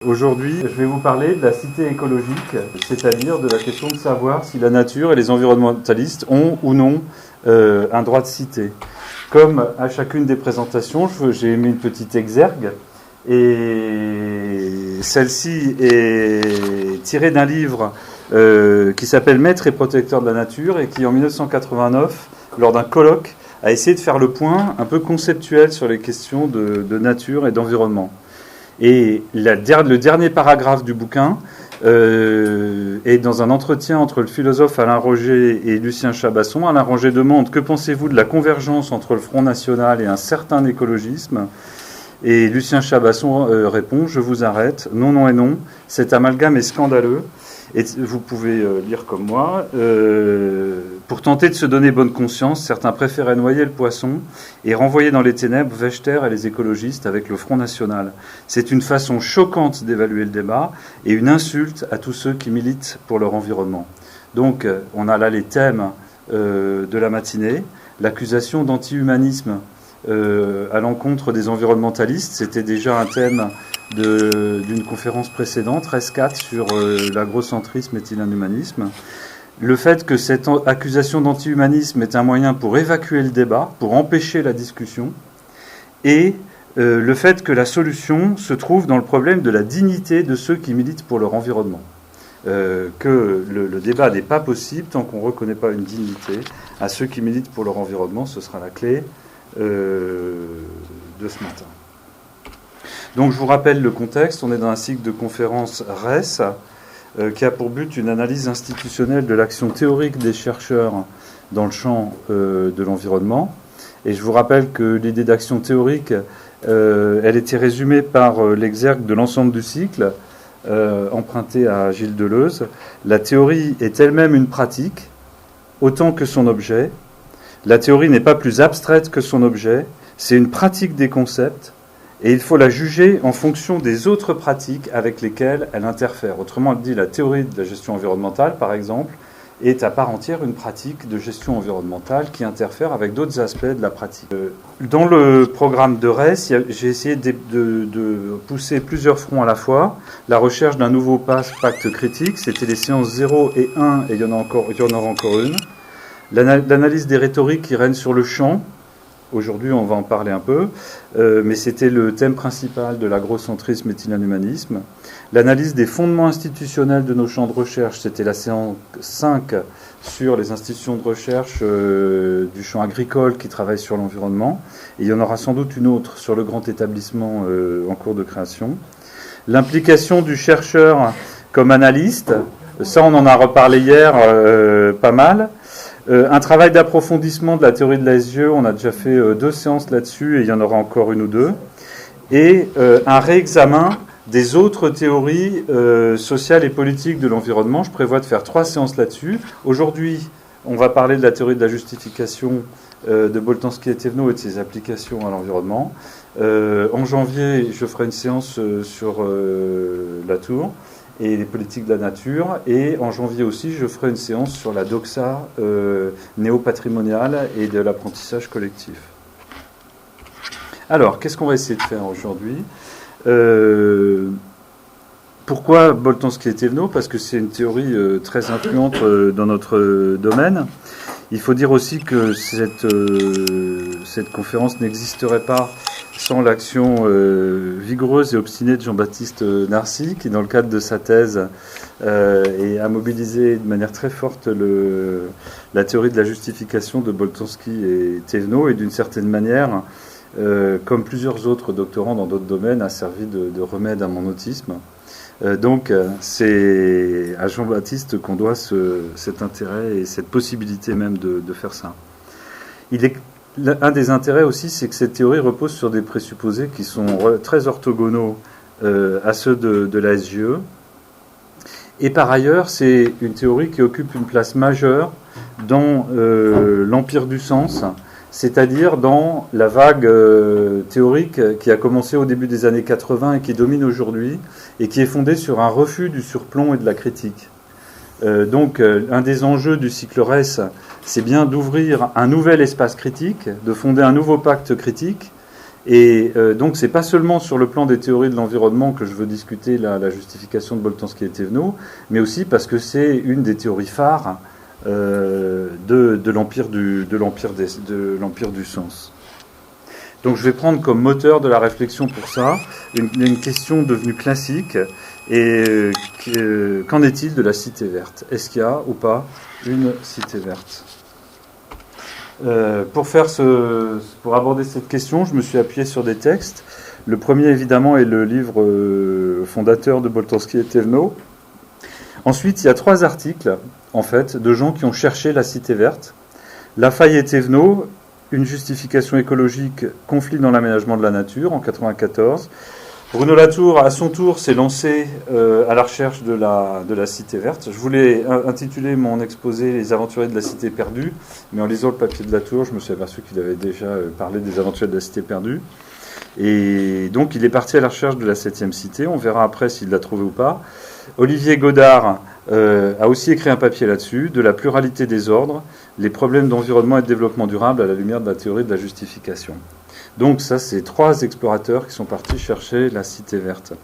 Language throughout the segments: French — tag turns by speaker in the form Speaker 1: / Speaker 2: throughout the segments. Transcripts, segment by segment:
Speaker 1: Aujourd'hui, je vais vous parler de la cité écologique, c'est-à-dire de la question de savoir si la nature et les environnementalistes ont ou non un droit de cité. Comme à chacune des présentations, j'ai mis une petite exergue, et celle-ci est tirée d'un livre qui s'appelle Maître et protecteur de la nature, et qui en 1989, lors d'un colloque, a essayé de faire le point un peu conceptuel sur les questions de nature et d'environnement. Et le dernier paragraphe du bouquin est dans un entretien entre le philosophe Alain Roger et Lucien Chabasson. Alain Roger demande « Que pensez-vous de la convergence entre le Front National et un certain écologisme ?» Et Lucien Chabasson répond « Je vous arrête, non, non et non, cet amalgame est scandaleux. » Et vous pouvez lire comme moi. Pour tenter de se donner bonne conscience, certains préféraient noyer le poisson et renvoyer dans les ténèbres Vechter et les écologistes avec le Front National. C'est une façon choquante d'évaluer le débat et une insulte à tous ceux qui militent pour leur environnement. Donc, on a là les thèmes de la matinée. L'accusation d'anti-humanisme à l'encontre des environnementalistes, c'était déjà un thème d'une conférence précédente, RES4, sur l'agrocentrisme et l'inhumanisme. Le fait que cette accusation d'anti-humanisme est un moyen pour évacuer le débat, pour empêcher la discussion, et le fait que la solution se trouve dans le problème de la dignité de ceux qui militent pour leur environnement. Que le débat n'est pas possible tant qu'on ne reconnaît pas une dignité à ceux qui militent pour leur environnement, ce sera la clé de ce matin. Donc je vous rappelle le contexte, on est dans un cycle de conférences RES qui a pour but une analyse institutionnelle de l'action théorique des chercheurs dans le champ de l'environnement. Et je vous rappelle que l'idée d'action théorique, elle était résumée par l'exergue de l'ensemble du cycle, emprunté à Gilles Deleuze. La théorie est elle-même une pratique, autant que son objet. La théorie n'est pas plus abstraite que son objet, c'est une pratique des concepts, et il faut la juger en fonction des autres pratiques avec lesquelles elle interfère. Autrement dit, la théorie de la gestion environnementale, par exemple, est à part entière une pratique de gestion environnementale qui interfère avec d'autres aspects de la pratique. Dans le programme de RES, j'ai essayé de pousser plusieurs fronts à la fois. La recherche d'un nouveau pacte critique, c'était les séances 0 et 1, et il y en aura encore une. L'analyse des rhétoriques qui règnent sur le champ. Aujourd'hui, on va en parler un peu, mais c'était le thème principal de l'agrocentrisme et de l'inhumanisme. L'analyse des fondements institutionnels de nos champs de recherche, c'était la séance 5 sur les institutions de recherche du champ agricole qui travaillent sur l'environnement. Et il y en aura sans doute une autre sur le grand établissement en cours de création. L'implication du chercheur comme analyste, ça on en a reparlé hier pas mal. Un travail d'approfondissement de la théorie de l'ASIE, on a déjà fait 2 séances là-dessus et il y en aura encore une ou deux. Et un réexamen des autres théories sociales et politiques de l'environnement. Je prévois de faire 3 séances là-dessus. Aujourd'hui, on va parler de la théorie de la justification de Boltanski et Thévenot et de ses applications à l'environnement. En janvier, je ferai une séance sur la tour et les politiques de la nature. Et en janvier aussi, je ferai une séance sur la doxa néo-patrimoniale et de l'apprentissage collectif. Alors, qu'est-ce qu'on va essayer de faire aujourd'hui ? Pourquoi Boltanski et Thévenot ? Parce que c'est une théorie très influente dans notre domaine. Il faut dire aussi que cette conférence n'existerait pas sans l'action vigoureuse et obstinée de Jean-Baptiste Narcy, qui, dans le cadre de sa thèse, a mobilisé de manière très forte la théorie de la justification de Boltanski et Thévenot, et d'une certaine manière, comme plusieurs autres doctorants dans d'autres domaines, a servi de remède à mon autisme. Donc, c'est à Jean-Baptiste qu'on doit cet intérêt et cette possibilité même de faire ça. Un des intérêts aussi, c'est que cette théorie repose sur des présupposés qui sont très orthogonaux à ceux de l'ASIE. Et par ailleurs, c'est une théorie qui occupe une place majeure dans l'empire du sens, c'est-à-dire dans la vague théorique qui a commencé au début des années 80 et qui domine aujourd'hui, et qui est fondée sur un refus du surplomb et de la critique. Donc, un des enjeux du cycle RES, c'est bien d'ouvrir un nouvel espace critique, de fonder un nouveau pacte critique, Et donc c'est pas seulement sur le plan des théories de l'environnement que je veux discuter la justification de Boltanski et Thévenot, mais aussi parce que c'est une des théories phares de l'empire du sens. Donc je vais prendre comme moteur de la réflexion pour ça une question devenue classique. Et qu'en est-il de la cité verte? Est-ce qu'il y a ou pas une cité verte? Pour aborder cette question, je me suis appuyé sur des textes. Le premier, évidemment, est le livre fondateur de Boltanski et Thévenot. Ensuite, il y a 3 articles, en fait, de gens qui ont cherché la cité verte. Lafaille et Thévenot, une justification écologique, conflit dans l'aménagement de la nature, en 1994. Bruno Latour, à son tour, s'est lancé à la recherche de la cité verte. Je voulais intituler mon exposé « Les aventuriers de la cité perdue », mais en lisant le papier de Latour, je me suis aperçu qu'il avait déjà parlé des aventuriers de la cité perdue. Et donc, il est parti à la recherche de la 7e cité. On verra après s'il l'a trouvée ou pas. Olivier Godard a aussi écrit un papier là-dessus, « De la pluralité des ordres, les problèmes d'environnement et de développement durable à la lumière de la théorie de la justification ». Donc ça, c'est 3 explorateurs qui sont partis chercher la cité verte.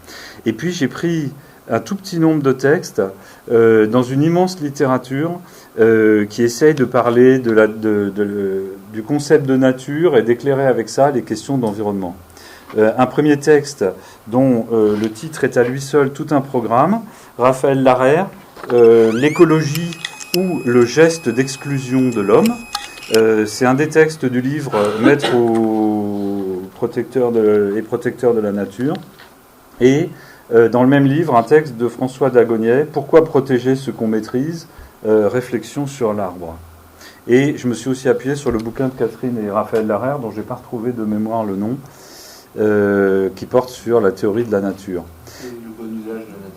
Speaker 1: Et puis j'ai pris un tout petit nombre de textes dans une immense littérature qui essaye de parler du concept de nature et d'éclairer avec ça les questions d'environnement. Un premier texte dont le titre est à lui seul tout un programme, Raphaël Larère, l'écologie ou le geste d'exclusion de l'homme. C'est un des textes du livre Maître protecteur de la nature. Et dans le même livre, un texte de François Dagognet, Pourquoi protéger ce qu'on maîtrise? Réflexion sur l'arbre. Et je me suis aussi appuyé sur le bouquin de Catherine et Raphaël Larère, dont je n'ai pas retrouvé de mémoire le nom, qui porte sur la théorie de la nature.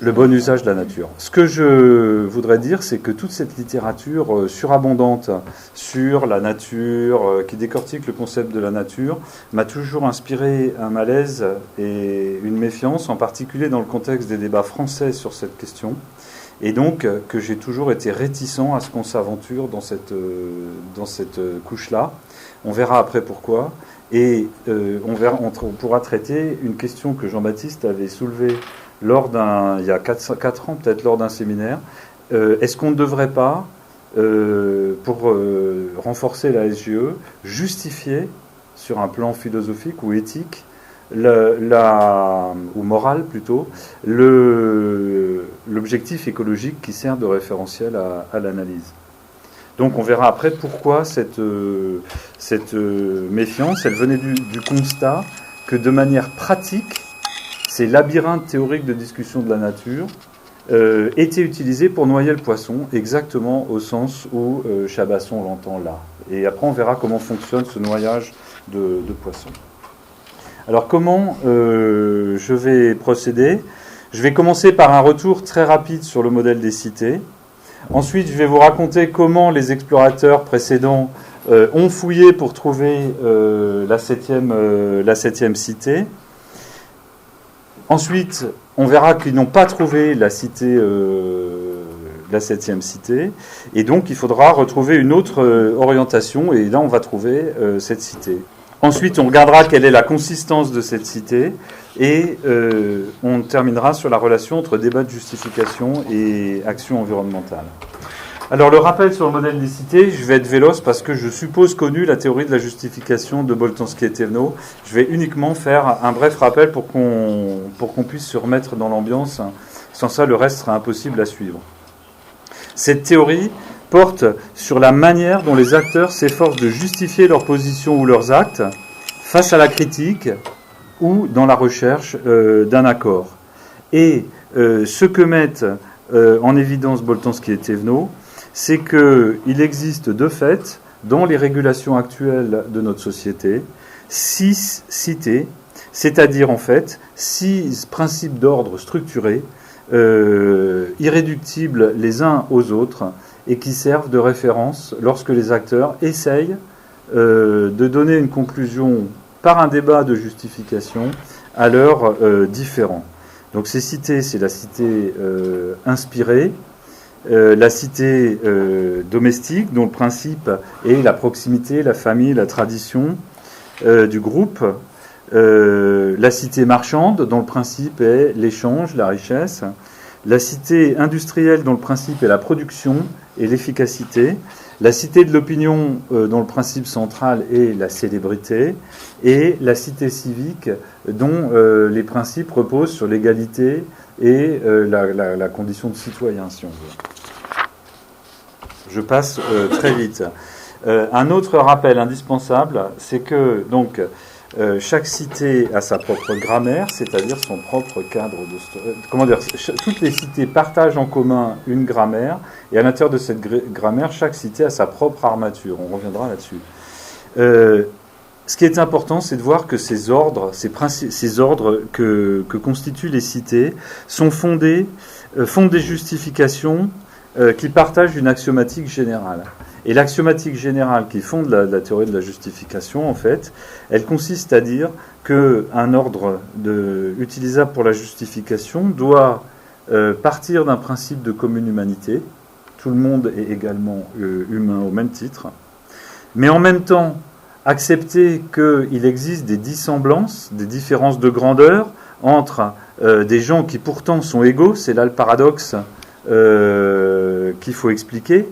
Speaker 1: Le bon usage de la nature. Ce que je voudrais dire, c'est que toute cette littérature surabondante sur la nature, qui décortique le concept de la nature, m'a toujours inspiré un malaise et une méfiance, en particulier dans le contexte des débats français sur cette question, et donc que j'ai toujours été réticent à ce qu'on s'aventure dans cette couche-là. On verra après pourquoi. Et on pourra traiter une question que Jean-Baptiste avait soulevée il y a 4 ans, peut-être lors d'un séminaire. Est-ce qu'on ne devrait pas, pour renforcer la SGE, justifier sur un plan philosophique ou éthique, ou moral plutôt, l'objectif écologique qui sert de référentiel à l'analyse? Donc on verra après pourquoi cette méfiance, elle venait du constat que de manière pratique, ces labyrinthes théoriques de discussion de la nature étaient utilisés pour noyer le poisson, exactement au sens où Chabasson l'entend là. Et après on verra comment fonctionne ce noyage de poisson. Alors comment je vais procéder? Je vais commencer par un retour très rapide sur le modèle des cités. Ensuite, je vais vous raconter comment les explorateurs précédents ont fouillé pour trouver la 7e cité. Ensuite, on verra qu'ils n'ont pas trouvé la 7e cité. Et donc, il faudra retrouver une autre orientation. Et là, on va trouver cette cité. Ensuite, on regardera quelle est la consistance de cette cité. Et on terminera sur la relation entre débat de justification et action environnementale. Alors, le rappel sur le modèle des cités, je vais être véloce parce que je suppose connu la théorie de la justification de Boltanski et Thévenot. Je vais uniquement faire un bref rappel pour qu'on puisse se remettre dans l'ambiance. Sans ça, le reste sera impossible à suivre. Cette théorie porte sur la manière dont les acteurs s'efforcent de justifier leur position ou leurs actes face à la critique ou dans la recherche d'un accord. Et ce que mettent en évidence Boltanski et Thévenot, c'est qu'il existe de fait, dans les régulations actuelles de notre société, 6 cités, c'est-à-dire en fait 6 principes d'ordre structurés, irréductibles les uns aux autres, et qui servent de référence lorsque les acteurs essayent de donner une conclusion par un débat de justification à leurs différents. Donc ces cités, c'est la cité inspirée, la cité domestique, dont le principe est la proximité, la famille, la tradition du groupe, La cité marchande, dont le principe est l'échange, la richesse. La cité industrielle, dont le principe est la production et l'efficacité. La cité de l'opinion, dont le principe central est la célébrité. Et la cité civique, dont les principes reposent sur l'égalité et la condition de citoyen, si on veut. Je passe très vite. Un autre rappel indispensable, c'est que donc chaque cité a sa propre grammaire, c'est-à-dire son propre cadre de... toutes les cités partagent en commun une grammaire, et à l'intérieur de cette grammaire, chaque cité a sa propre armature. On reviendra là-dessus. Ce qui est important, c'est de voir que ces ordres que constituent les cités font des justifications qui partagent une axiomatique générale. Et l'axiomatique générale qui fonde la théorie de la justification, en fait, elle consiste à dire qu'un ordre utilisable pour la justification doit partir d'un principe de commune humanité. Tout le monde est également humain au même titre. Mais en même temps, accepter qu'il existe des dissemblances, des différences de grandeur entre des gens qui pourtant sont égaux, c'est là le paradoxe qu'il faut expliquer.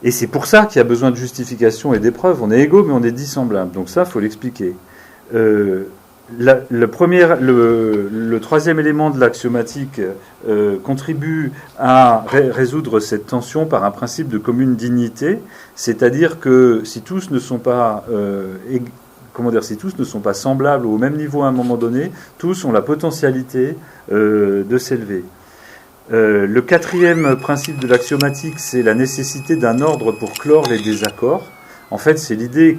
Speaker 1: Et c'est pour ça qu'il y a besoin de justification et d'épreuves. On est égaux, mais on est dissemblables. Donc ça, il faut l'expliquer. Le troisième élément de l'axiomatique contribue à résoudre cette tension par un principe de commune dignité, c'est-à-dire que si tous ne sont pas semblables ou au même niveau à un moment donné, tous ont la potentialité de s'élever. Le quatrième principe de l'axiomatique, c'est la nécessité d'un ordre pour clore les désaccords. En fait, c'est l'idée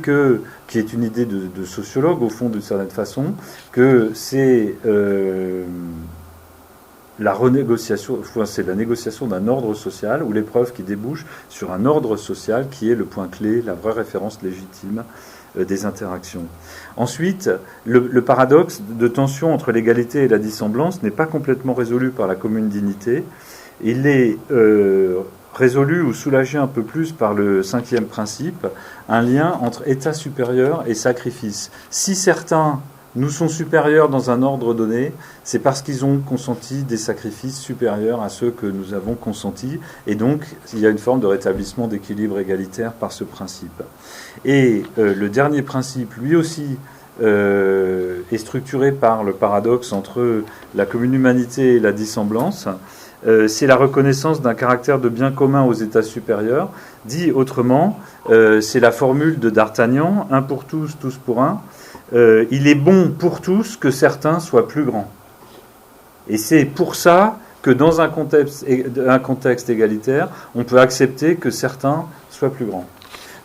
Speaker 1: qui est une idée de sociologue, au fond, d'une certaine façon, que c'est la renégociation, c'est la négociation d'un ordre social, ou l'épreuve qui débouche sur un ordre social qui est le point clé, la vraie référence légitime des interactions. Ensuite, le paradoxe de tension entre l'égalité et la dissemblance n'est pas complètement résolu par la commune dignité. Il est résolu ou soulagé un peu plus par le cinquième principe, un lien entre état supérieur et sacrifice. Si certains nous sont supérieurs dans un ordre donné, c'est parce qu'ils ont consenti des sacrifices supérieurs à ceux que nous avons consentis, et donc il y a une forme de rétablissement d'équilibre égalitaire par ce principe. Et le dernier principe, lui aussi, est structuré par le paradoxe entre la commune humanité et la dissemblance. C'est la reconnaissance d'un caractère de bien commun aux états supérieurs. Dit autrement, c'est la formule de D'Artagnan, un pour tous, tous pour un. Il est bon pour tous que certains soient plus grands. Et c'est pour ça que dans un contexte égalitaire, on peut accepter que certains soient plus grands.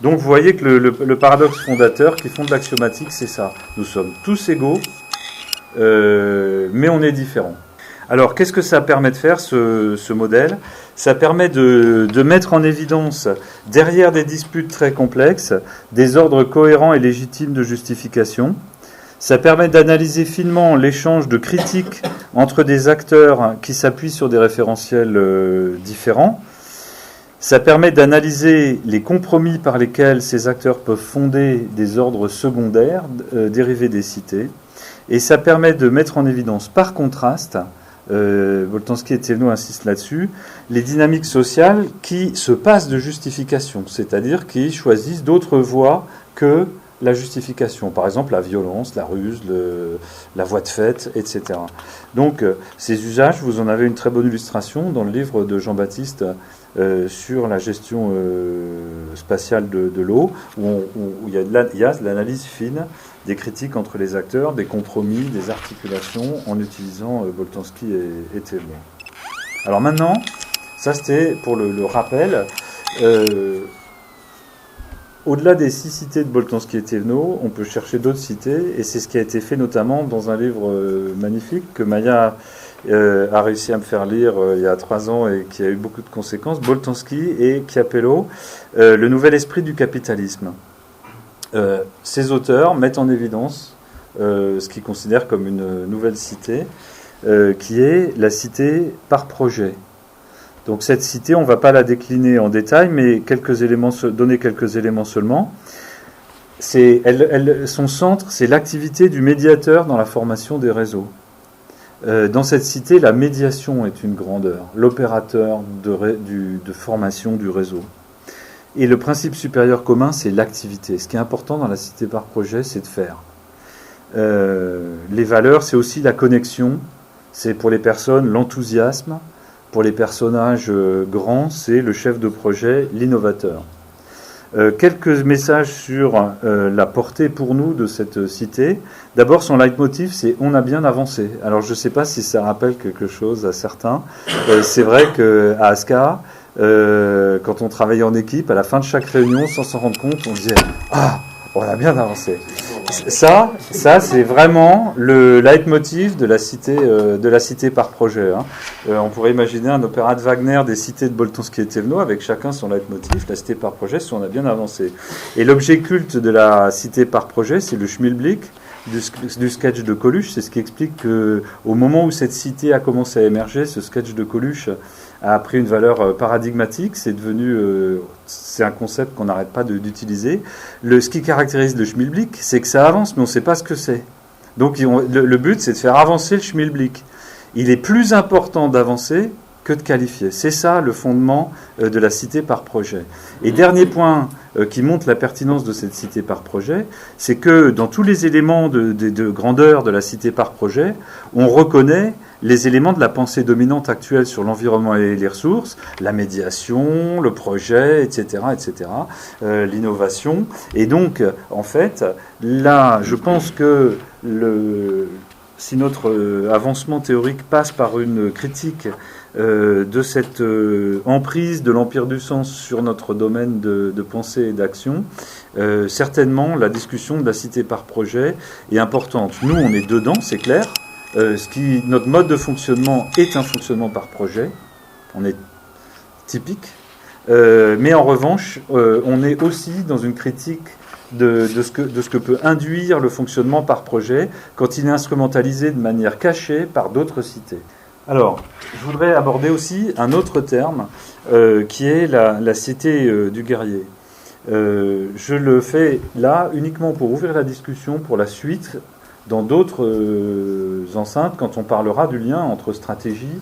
Speaker 1: Donc vous voyez que le paradoxe fondateur qui fonde l'axiomatique, c'est ça. Nous sommes tous égaux, mais on est différents. Alors qu'est-ce que ça permet de faire, ce modèle ? Ça permet de mettre en évidence, derrière des disputes très complexes, des ordres cohérents et légitimes de justification. Ça permet d'analyser finement l'échange de critiques entre des acteurs qui s'appuient sur des référentiels différents. Ça permet d'analyser les compromis par lesquels ces acteurs peuvent fonder des ordres secondaires dérivés des cités. Et ça permet de mettre en évidence, par contraste, Boltanski et Thévenot insistent là-dessus, les dynamiques sociales qui se passent de justification, c'est-à-dire qui choisissent d'autres voies que la justification. Par exemple, la violence, la ruse, la voie de fait, etc. Donc, ces usages, vous en avez une très bonne illustration dans le livre de Jean-Baptiste sur la gestion spatiale de l'eau, où il y a de l'analyse fine des critiques entre les acteurs, des compromis, des articulations, en utilisant Boltanski et Thévenot. Alors maintenant, ça c'était pour le rappel. Au-delà des 6 cités de Boltanski et Thévenot, on peut chercher d'autres cités, et c'est ce qui a été fait notamment dans un livre magnifique que Maya a réussi à me faire lire il y a 3 ans et qui a eu beaucoup de conséquences, Boltanski et Chiapello, Le nouvel esprit du capitalisme. Ces auteurs mettent en évidence ce qu'ils considèrent comme une nouvelle cité, qui est la cité par projet. Donc cette cité, on ne va pas la décliner en détail, mais donner quelques éléments seulement. son centre, c'est l'activité du médiateur dans la formation des réseaux. Dans cette cité, la médiation est une grandeur, l'opérateur de formation du réseau. Et le principe supérieur commun, c'est l'activité. Ce qui est important dans la cité par projet, c'est de faire. Les valeurs, c'est aussi la connexion. C'est pour les personnes l'enthousiasme. Pour les personnages grands, c'est le chef de projet, l'innovateur. Quelques messages sur la portée pour nous de cette cité. D'abord, son leitmotiv, c'est « On a bien avancé ». Alors, je ne sais pas si ça rappelle quelque chose à certains. C'est vrai qu'à ASCA, quand on travaillait en équipe, à la fin de chaque réunion, sans s'en rendre compte, on disait « Ah, on a bien avancé ». Ça, c'est vraiment le leitmotiv de la cité par projet. Hein. On pourrait imaginer un opéra de Wagner des cités de Boltanski et Thévenot avec chacun son leitmotiv, la cité par projet, si on a bien avancé. Et l'objet culte de la cité par projet, c'est le Schmilblick du sketch de Coluche. C'est ce qui explique qu'au moment où cette cité a commencé à émerger, ce sketch de Coluche a pris une valeur paradigmatique. C'est un concept qu'on n'arrête pas d'utiliser. Ce qui caractérise le Schmilblick, c'est que ça avance, mais on ne sait pas ce que c'est. Donc le but, c'est de faire avancer le Schmilblick. Il est plus important d'avancer que de qualifier. C'est ça le fondement de la cité par projet. Et dernier point qui montre la pertinence de cette cité par projet, c'est que dans tous les éléments de grandeur de la cité par projet, on reconnaît les éléments de la pensée dominante actuelle sur l'environnement et les ressources, la médiation, le projet, etc., l'innovation. Et donc, en fait, là, je pense que si notre avancement théorique passe par une critique de cette emprise de l'empire du sens sur notre domaine de pensée et d'action, certainement la discussion de la cité par projet est importante. Nous, on est dedans, c'est clair. Notre mode de fonctionnement est un fonctionnement par projet. On est typique. Mais en revanche, on est aussi dans une critique de ce que peut induire le fonctionnement par projet quand il est instrumentalisé de manière cachée par d'autres cités. Alors, je voudrais aborder aussi un autre terme qui est la cité du guerrier. Je le fais là uniquement pour ouvrir la discussion pour la suite dans d'autres enceintes quand on parlera du lien entre stratégie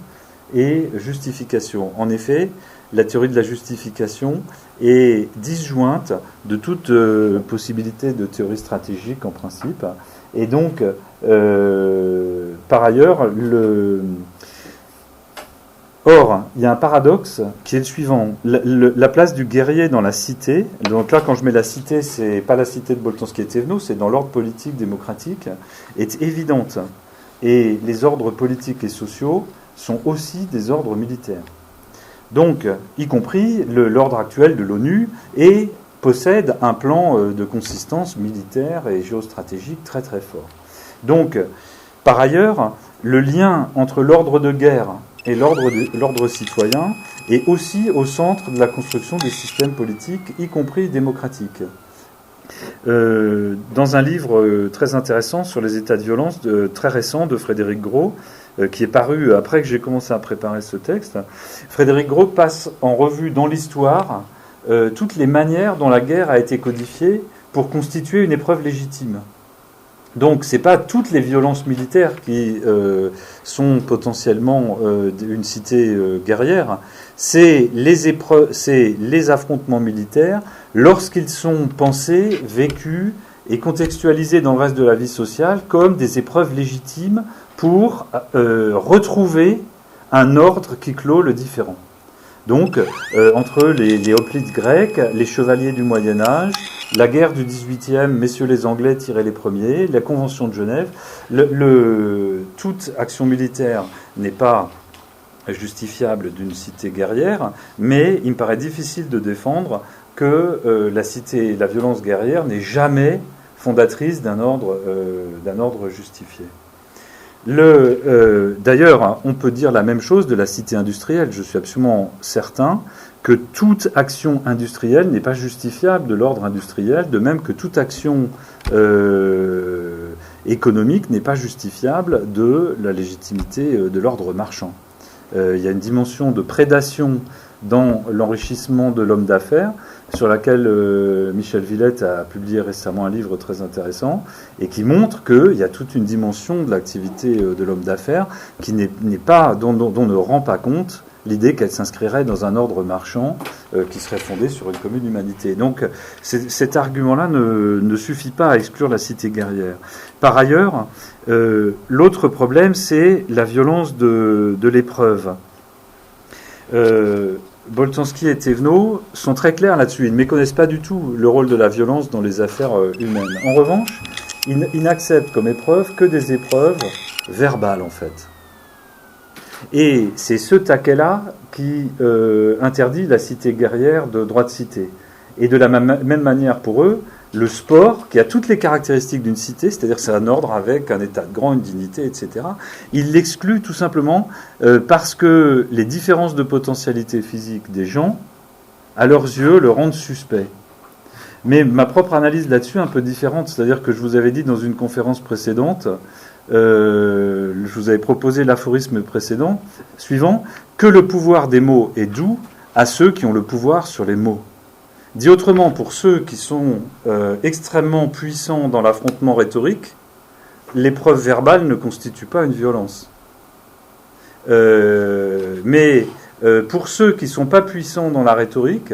Speaker 1: et justification. En effet, la théorie de la justification est disjointe de toute possibilité de théorie stratégique en principe. Et donc, par ailleurs, Or, il y a un paradoxe qui est le suivant. La place du guerrier dans la cité, donc là, quand je mets la cité, c'est pas la cité de Boltanski et Thévenot, c'est dans l'ordre politique démocratique, est évidente. Et les ordres politiques et sociaux sont aussi des ordres militaires. Donc, y compris l'ordre actuel de l'ONU, et possède un plan de consistance militaire et géostratégique très très fort. Donc, par ailleurs, le lien entre l'ordre de guerre et l'ordre citoyen est aussi au centre de la construction des systèmes politiques, y compris démocratiques. Dans un livre très intéressant sur les états de violence très récent de Frédéric Gros, qui est paru après que j'ai commencé à préparer ce texte, Frédéric Gros passe en revue dans l'histoire toutes les manières dont la guerre a été codifiée pour constituer une épreuve légitime. Donc, ce n'est pas toutes les violences militaires qui sont potentiellement une cité guerrière, c'est les affrontements militaires lorsqu'ils sont pensés, vécus et contextualisés dans le reste de la vie sociale comme des épreuves légitimes pour retrouver un ordre qui clôt le différent. Donc, entre les hoplites grecs, les chevaliers du Moyen-Âge, la guerre du XVIIIe, messieurs les Anglais tiraient les premiers, la Convention de Genève, toute action militaire n'est pas justifiable d'une cité guerrière, mais il me paraît difficile de défendre que la violence guerrière n'est jamais fondatrice d'un ordre justifié. D'ailleurs, on peut dire la même chose de la cité industrielle. Je suis absolument certain que toute action industrielle n'est pas justifiable de l'ordre industriel, de même que toute action économique n'est pas justifiable de la légitimité de l'ordre marchand. il y a une dimension de prédation dans l'enrichissement de l'homme d'affaires, sur laquelle Michel Villette a publié récemment un livre très intéressant, et qui montre qu'il y a toute une dimension de l'activité de l'homme d'affaires qui n'est pas, dont ne rend pas compte l'idée qu'elle s'inscrirait dans un ordre marchand qui serait fondé sur une commune humanité. Donc cet argument-là ne suffit pas à exclure la cité guerrière. Par ailleurs, l'autre problème, c'est la violence de l'épreuve. Boltanski et Thévenot sont très clairs là-dessus. Ils ne méconnaissent pas du tout le rôle de la violence dans les affaires humaines. En revanche, ils n'acceptent comme épreuve que des épreuves verbales, en fait. Et c'est ce taquet-là qui interdit la cité guerrière de droit de cité. Et de la même manière pour eux, le sport, qui a toutes les caractéristiques d'une cité, c'est-à-dire que c'est un ordre avec un état de grand, une dignité, etc., il l'exclut tout simplement parce que les différences de potentialité physique des gens, à leurs yeux, le rendent suspect. Mais ma propre analyse là-dessus est un peu différente, c'est-à-dire que je vous avais dit dans une conférence précédente, je vous avais proposé l'aphorisme suivant, que le pouvoir des mots est doux à ceux qui ont le pouvoir sur les mots. Dit autrement, pour ceux qui sont extrêmement puissants dans l'affrontement rhétorique, l'épreuve verbale ne constitue pas une violence. Mais pour ceux qui ne sont pas puissants dans la rhétorique,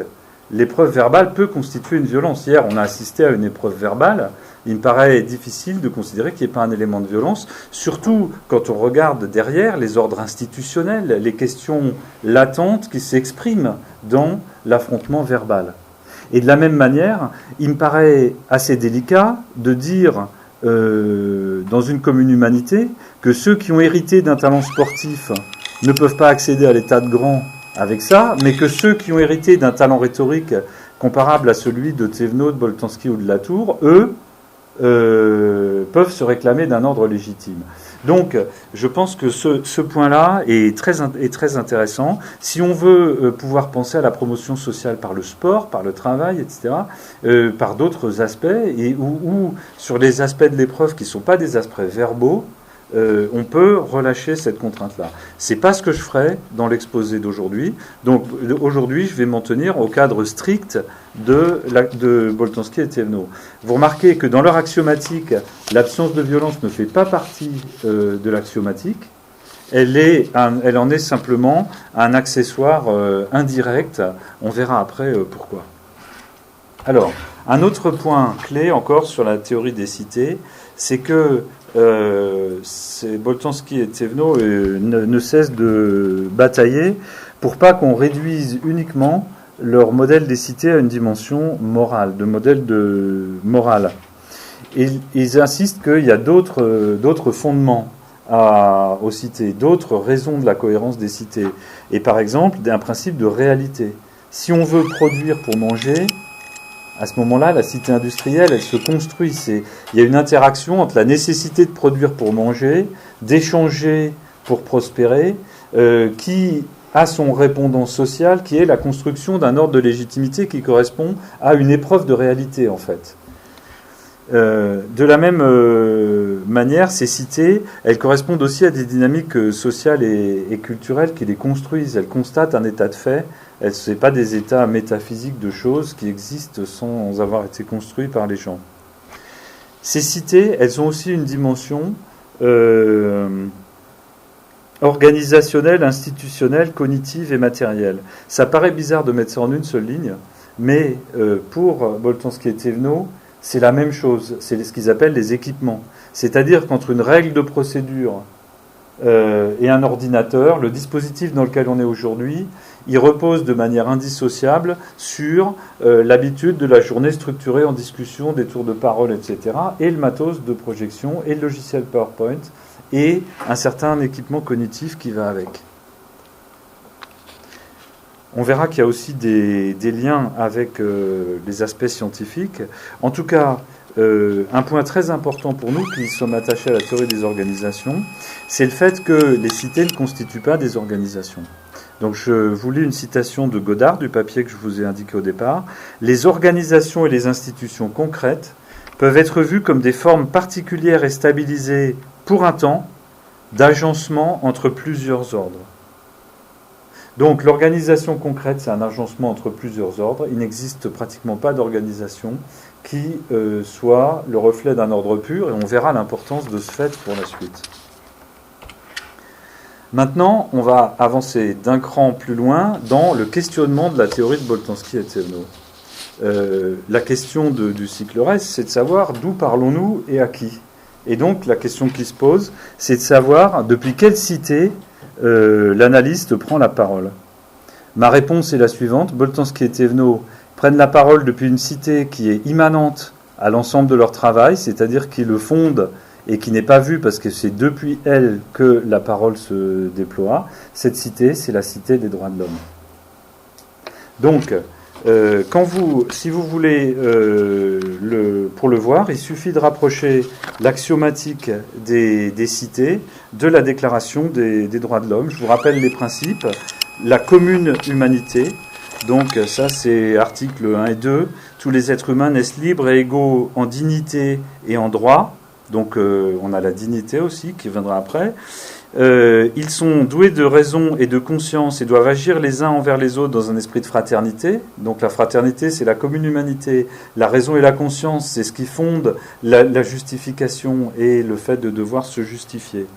Speaker 1: l'épreuve verbale peut constituer une violence. Hier, on a assisté à une épreuve verbale. Il me paraît difficile de considérer qu'il n'y ait pas un élément de violence, surtout quand on regarde derrière les ordres institutionnels, les questions latentes qui s'expriment dans l'affrontement verbal. Et de la même manière, il me paraît assez délicat de dire dans une commune humanité que ceux qui ont hérité d'un talent sportif ne peuvent pas accéder à l'état de grand avec ça, mais que ceux qui ont hérité d'un talent rhétorique comparable à celui de Thévenot, de Boltanski ou de Latour, eux, peuvent se réclamer d'un ordre légitime. Donc, je pense que ce point-là est très intéressant. Si on veut pouvoir penser à la promotion sociale par le sport, par le travail, etc., par d'autres aspects, ou sur les aspects de l'épreuve qui ne sont pas des aspects verbaux, on peut relâcher cette contrainte-là. C'est pas ce que je ferai dans l'exposé d'aujourd'hui. Donc aujourd'hui, je vais m'en tenir au cadre strict de Boltanski et Thévenot. Vous remarquez que dans leur axiomatique, l'absence de violence ne fait pas partie de l'axiomatique. Elle en est simplement un accessoire indirect. On verra après pourquoi. Alors, un autre point clé encore sur la théorie des cités, c'est que Boltanski et Thévenot ne cessent de batailler pour pas qu'on réduise uniquement leur modèle des cités à une dimension morale, de modèle de morale. Et ils insistent qu'il y a d'autres fondements aux cités, d'autres raisons de la cohérence des cités. Et par exemple, un principe de réalité. Si on veut produire pour manger, à ce moment-là, la cité industrielle, elle se construit. Il y a une interaction entre la nécessité de produire pour manger, d'échanger pour prospérer, qui a son répondant social, qui est la construction d'un ordre de légitimité qui correspond à une épreuve de réalité, en fait. De la même manière, ces cités, elles correspondent aussi à des dynamiques sociales et culturelles qui les construisent. Elles constatent un état de fait. Ce ne sont pas des états métaphysiques de choses qui existent sans avoir été construits par les gens. Ces cités, elles ont aussi une dimension organisationnelle, institutionnelle, cognitive et matérielle. Ça paraît bizarre de mettre ça en une seule ligne, mais pour Boltanski et Thévenot, c'est la même chose. C'est ce qu'ils appellent les équipements. C'est-à-dire qu'entre une règle de procédure et un ordinateur, le dispositif dans lequel on est aujourd'hui, il repose de manière indissociable sur l'habitude de la journée structurée en discussion, des tours de parole, etc., et le matos de projection, et le logiciel PowerPoint, et un certain équipement cognitif qui va avec. On verra qu'il y a aussi des liens avec les aspects scientifiques. En tout cas, un point très important pour nous qui sommes attachés à la théorie des organisations, c'est le fait que les cités ne constituent pas des organisations. Donc je vous lis une citation de Godard, du papier que je vous ai indiqué au départ. « Les organisations et les institutions concrètes peuvent être vues comme des formes particulières et stabilisées pour un temps d'agencement entre plusieurs ordres. » Donc l'organisation concrète, c'est un agencement entre plusieurs ordres. Il n'existe pratiquement pas d'organisation qui soit le reflet d'un ordre pur, et on verra l'importance de ce fait pour la suite. Maintenant, on va avancer d'un cran plus loin dans le questionnement de la théorie de Boltanski et Thévenot. La question du cycle reste, c'est de savoir d'où parlons-nous et à qui. Et donc la question qui se pose, c'est de savoir depuis quelle cité l'analyste prend la parole. Ma réponse est la suivante. Boltanski et Thévenot prennent la parole depuis une cité qui est immanente à l'ensemble de leur travail, c'est-à-dire qui le fonde et qui n'est pas vue parce que c'est depuis elle que la parole se déploie. Cette cité, c'est la cité des droits de l'homme. Donc, si vous voulez pour le voir, il suffit de rapprocher l'axiomatique des cités de la déclaration des droits de l'homme. Je vous rappelle les principes. La commune humanité, donc ça c'est articles 1 et 2. Tous les êtres humains naissent libres et égaux en dignité et en droit. Donc on a la dignité aussi qui viendra après. Ils sont doués de raison et de conscience et doivent agir les uns envers les autres dans un esprit de fraternité. Donc la fraternité, c'est la commune humanité. La raison et la conscience, c'est ce qui fonde la justification et le fait de devoir se justifier.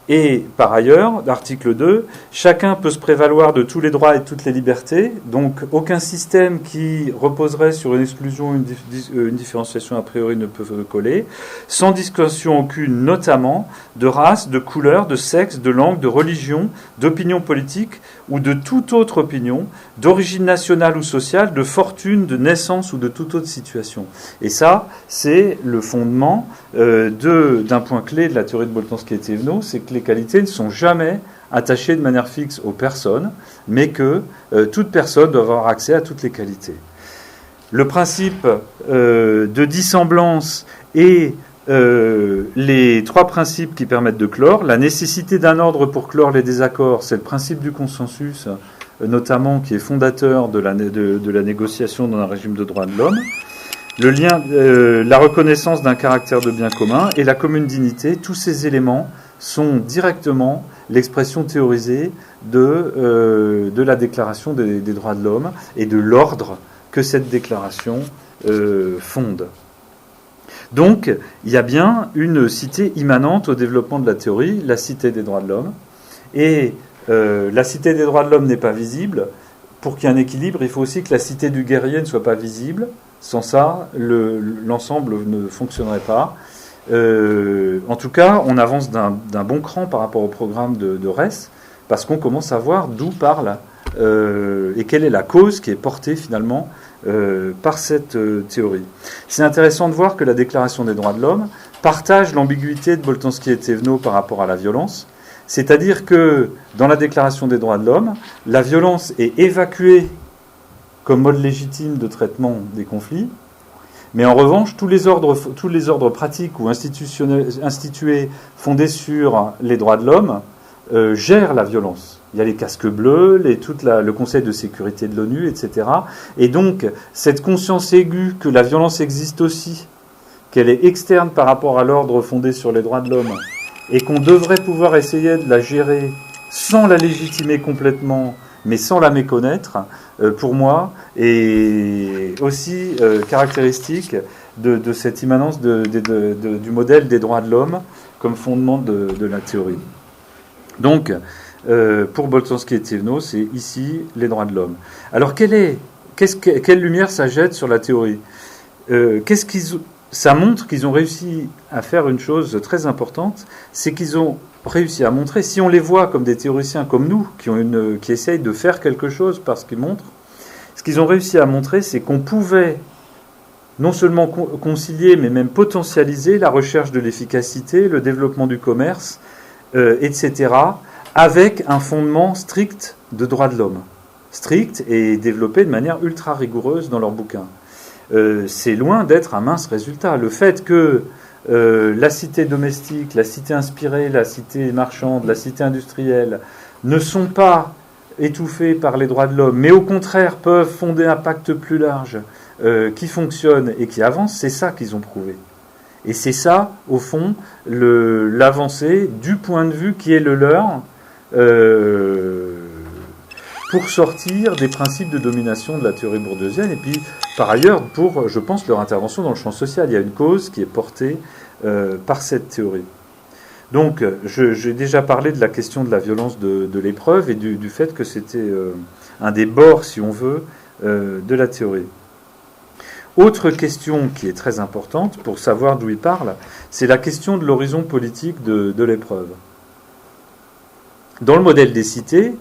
Speaker 1: Et par ailleurs, l'article 2, chacun peut se prévaloir de tous les droits et de toutes les libertés, donc aucun système qui reposerait sur une exclusion, une différenciation a priori ne peut coller, sans distinction aucune, notamment de race, de couleur, de sexe, de langue, de religion, d'opinion politique ou de toute autre opinion, d'origine nationale ou sociale, de fortune, de naissance ou de toute autre situation. Et ça, c'est le fondement d'un point clé de la théorie de Boltanski et Thévenot, c'est que les qualités ne sont jamais attachées de manière fixe aux personnes, mais que toute personne doit avoir accès à toutes les qualités. Le principe de dissemblance et les trois principes qui permettent de clore, la nécessité d'un ordre pour clore les désaccords, c'est le principe du consensus, notamment qui est fondateur de la négociation dans un régime de droits de l'homme, le lien, la reconnaissance d'un caractère de bien commun et la commune dignité, tous ces éléments sont directement l'expression théorisée de la déclaration des droits de l'homme et de l'ordre que cette déclaration fonde. Donc, il y a bien une cité immanente au développement de la théorie, la cité des droits de l'homme. Et la cité des droits de l'homme n'est pas visible. Pour qu'il y ait un équilibre, il faut aussi que la cité du guerrier ne soit pas visible. Sans ça, l'ensemble ne fonctionnerait pas. En tout cas, on avance d'un bon cran par rapport au programme de Ress, parce qu'on commence à voir d'où parle et quelle est la cause qui est portée finalement par cette théorie. C'est intéressant de voir que la Déclaration des droits de l'homme partage l'ambiguïté de Boltanski et Thévenot par rapport à la violence, c'est-à-dire que dans la Déclaration des droits de l'homme, la violence est évacuée comme mode légitime de traitement des conflits, mais en revanche, tous les ordres pratiques ou institués fondés sur les droits de l'homme gèrent la violence. Il y a les casques bleus, le Conseil de sécurité de l'ONU, etc. Et donc, cette conscience aiguë que la violence existe aussi, qu'elle est externe par rapport à l'ordre fondé sur les droits de l'homme, et qu'on devrait pouvoir essayer de la gérer sans la légitimer complètement, mais sans la méconnaître, pour moi, est aussi caractéristique de cette immanence du modèle des droits de l'homme comme fondement de la théorie. Donc, pour Boltanski et Thévenot, c'est ici les droits de l'homme. Alors, quelle lumière ça jette sur la théorie ? Ça montre qu'ils ont réussi à faire une chose très importante, c'est qu'ils ont réussi à montrer, si on les voit comme des théoriciens comme nous, qui essayent de faire quelque chose par ce qu'ils montrent, ce qu'ils ont réussi à montrer, c'est qu'on pouvait non seulement concilier, mais même potentialiser la recherche de l'efficacité, le développement du commerce, etc., avec un fondement strict de droits de l'homme. Strict et développé de manière ultra rigoureuse dans leurs bouquins. C'est loin d'être un mince résultat. Le fait que la cité domestique, la cité inspirée, la cité marchande, la cité industrielle ne sont pas étouffées par les droits de l'homme, mais au contraire peuvent fonder un pacte plus large qui fonctionne et qui avance, c'est ça qu'ils ont prouvé. Et c'est ça, au fond, l'avancée du point de vue qui est le leur pour sortir des principes de domination de la théorie bourdeusienne, et puis par ailleurs pour, je pense, leur intervention dans le champ social. Il y a une cause qui est portée par cette théorie. Donc, j'ai déjà parlé de la question de la violence de l'épreuve et du fait que c'était un des bords, si on veut, de la théorie. Autre question qui est très importante pour savoir d'où il parle, c'est la question de l'horizon politique de l'épreuve. Dans le modèle des cités,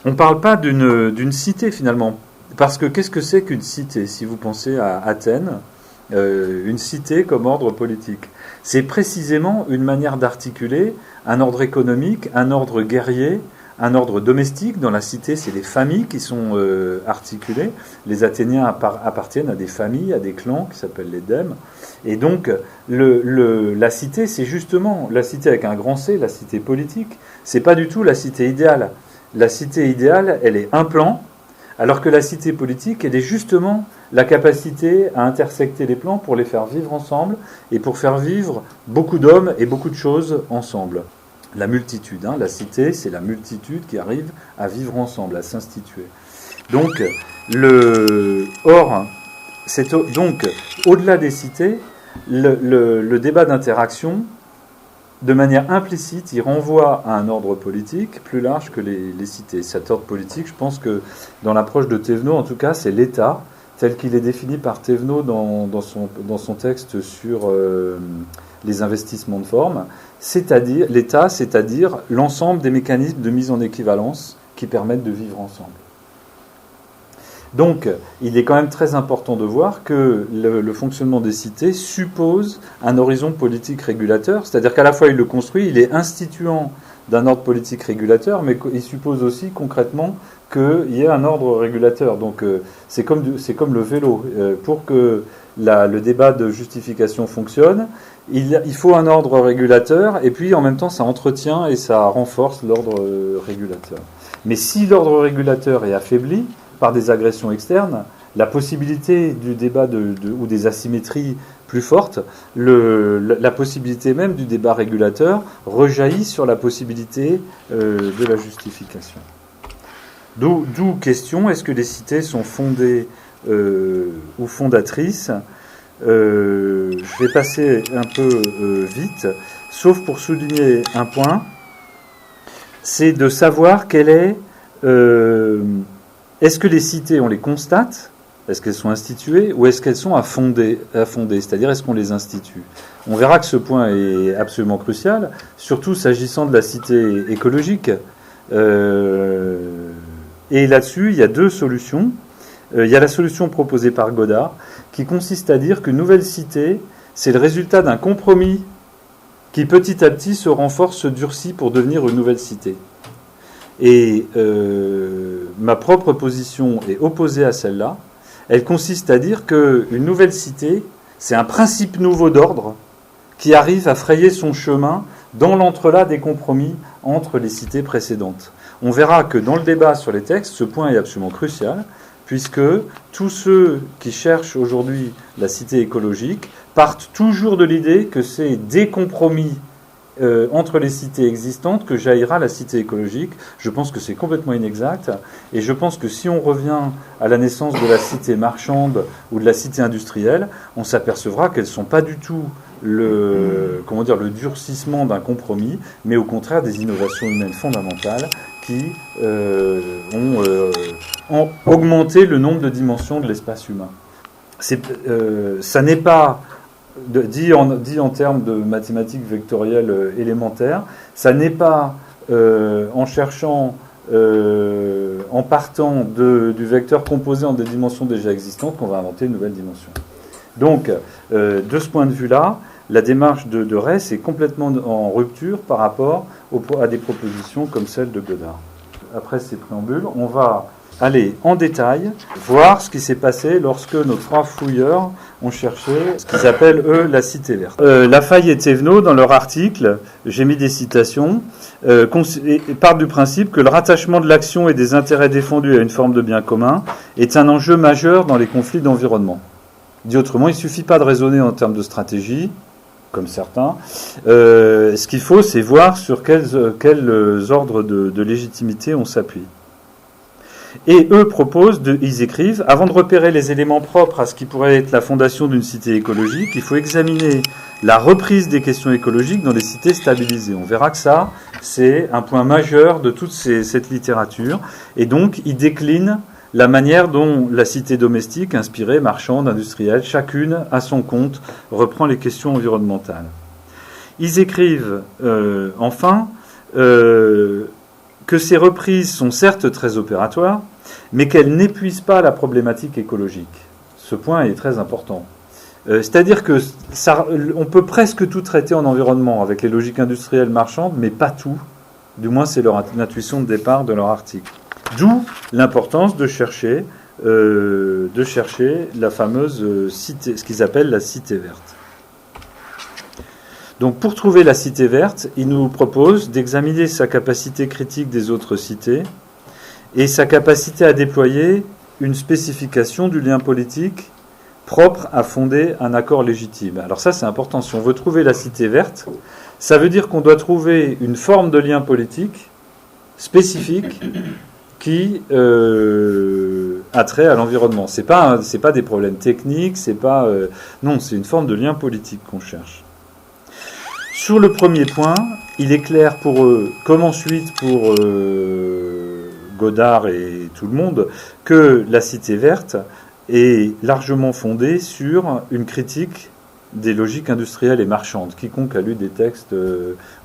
Speaker 1: on ne parle pas d'une cité finalement, parce que qu'est-ce que c'est qu'une cité? Si vous pensez à Athènes, une cité comme ordre politique, c'est précisément une manière d'articuler un ordre économique, un ordre guerrier, un ordre domestique. Dans la cité, c'est les familles qui sont articulées. Les Athéniens appartiennent à des familles, à des clans qui s'appellent les dèmes. Et donc, la cité, c'est justement la cité avec un grand C, la cité politique. C'est pas du tout la cité idéale. La cité idéale, elle est un plan, alors que la cité politique, elle est justement la capacité à intersecter les plans pour les faire vivre ensemble et pour faire vivre beaucoup d'hommes et beaucoup de choses ensemble. La multitude, la cité, c'est la multitude qui arrive à vivre ensemble, à s'instituer. Donc, donc au-delà des cités, le débat d'interaction, de manière implicite, il renvoie à un ordre politique plus large que les cités. Cet ordre politique, je pense que dans l'approche de Thévenot, en tout cas, c'est l'État, tel qu'il est défini par Thévenot dans son texte sur les investissements de forme, c'est-à-dire l'État, c'est-à-dire l'ensemble des mécanismes de mise en équivalence qui permettent de vivre ensemble. Donc, il est quand même très important de voir que le fonctionnement des cités suppose un horizon politique régulateur, c'est-à-dire qu'à la fois il le construit, il est instituant d'un ordre politique régulateur, mais il suppose aussi concrètement qu'il y ait un ordre régulateur. Donc, c'est comme le vélo. Pour que le débat de justification fonctionne, il faut un ordre régulateur, et puis en même temps ça entretient et ça renforce l'ordre régulateur. Mais si l'ordre régulateur est affaibli par des agressions externes, la possibilité du débat ou des asymétries plus fortes, la possibilité même du débat régulateur rejaillit sur la possibilité de la justification. D'où question, est-ce que les cités sont fondées ou fondatrices? Je vais passer un peu vite, sauf pour souligner un point, c'est de savoir quelle est... est-ce que les cités, on les constate? Est-ce qu'elles sont instituées? Ou est-ce qu'elles sont à fonder? C'est-à-dire, est-ce qu'on les institue? On verra que ce point est absolument crucial, surtout s'agissant de la cité écologique. Et là-dessus, il y a deux solutions. Il y a la solution proposée par Godard, qui consiste à dire qu'une nouvelle cité, c'est le résultat d'un compromis qui petit à petit se renforce, se durcit pour devenir une nouvelle cité. Et ma propre position est opposée à celle-là. Elle consiste à dire qu'une nouvelle cité, c'est un principe nouveau d'ordre qui arrive à frayer son chemin dans l'entrelac des compromis entre les cités précédentes. On verra que dans le débat sur les textes, ce point est absolument crucial, puisque tous ceux qui cherchent aujourd'hui la cité écologique partent toujours de l'idée que c'est des compromis entre les cités existantes que jaillira la cité écologique. Je pense que c'est complètement inexact, et je pense que si on revient à la naissance de la cité marchande ou de la cité industrielle, on s'apercevra qu'elles ne sont pas du tout le durcissement d'un compromis, mais au contraire des innovations humaines fondamentales qui ont augmenté le nombre de dimensions de l'espace humain. Ça n'est pas... Dit en termes de mathématiques vectorielles élémentaires, ça n'est pas en cherchant, en partant du vecteur composé en des dimensions déjà existantes qu'on va inventer une nouvelle dimension. Donc, de ce point de vue-là, la démarche de Reyss est complètement en rupture par rapport à des propositions comme celle de Godard. Après ces préambules, on va aller en détail voir ce qui s'est passé lorsque nos trois fouilleurs ont cherché ce qu'ils appellent, eux, la cité verte. Lafaille et Thévenot, dans leur article, j'ai mis des citations, partent du principe que le rattachement de l'action et des intérêts défendus à une forme de bien commun est un enjeu majeur dans les conflits d'environnement. Dit autrement, il ne suffit pas de raisonner en termes de stratégie, comme certains. Ce qu'il faut, c'est voir sur quels ordres de légitimité on s'appuie. Et eux proposent, ils écrivent, avant de repérer les éléments propres à ce qui pourrait être la fondation d'une cité écologique, il faut examiner la reprise des questions écologiques dans les cités stabilisées. On verra que ça, c'est un point majeur de toute cette littérature. Et donc, ils déclinent la manière dont la cité domestique, inspirée, marchande, industrielle, chacune, à son compte, reprend les questions environnementales. Ils écrivent, enfin, que ces reprises sont certes très opératoires, mais qu'elles n'épuisent pas la problématique écologique. Ce point est très important. C'est-à-dire que on peut presque tout traiter en environnement avec les logiques industrielles marchandes, mais pas tout. Du moins, c'est leur intuition de départ de leur article. D'où l'importance de chercher la fameuse cité, ce qu'ils appellent la cité verte. Donc, pour trouver la cité verte, ils nous proposent d'examiner sa capacité critique des autres cités et sa capacité à déployer une spécification du lien politique propre à fonder un accord légitime. Alors ça, c'est important. Si on veut trouver la cité verte, ça veut dire qu'on doit trouver une forme de lien politique spécifique qui a trait à l'environnement. C'est pas des problèmes techniques, non, c'est une forme de lien politique qu'on cherche. Sur le premier point, il est clair pour eux, comme ensuite pour Godard et tout le monde, que la cité verte est largement fondée sur une critique des logiques industrielles et marchandes. Quiconque a lu des textes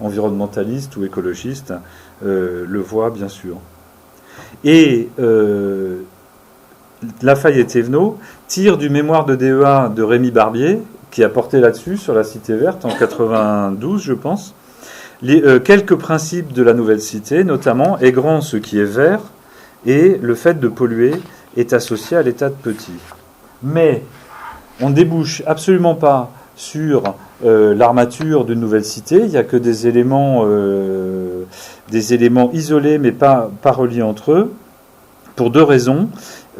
Speaker 1: environnementalistes ou écologistes le voit bien sûr. Et Lafaille et Thévenot tirent du mémoire de DEA de Rémi Barbier, qui a porté là-dessus, sur la cité verte, en 92, je pense, quelques principes de la nouvelle cité, notamment « est grand ce qui est vert » et le fait de polluer est associé à l'état de petit. Mais on ne débouche absolument pas sur l'armature d'une nouvelle cité, il n'y a que des éléments isolés mais pas reliés entre eux, pour deux raisons.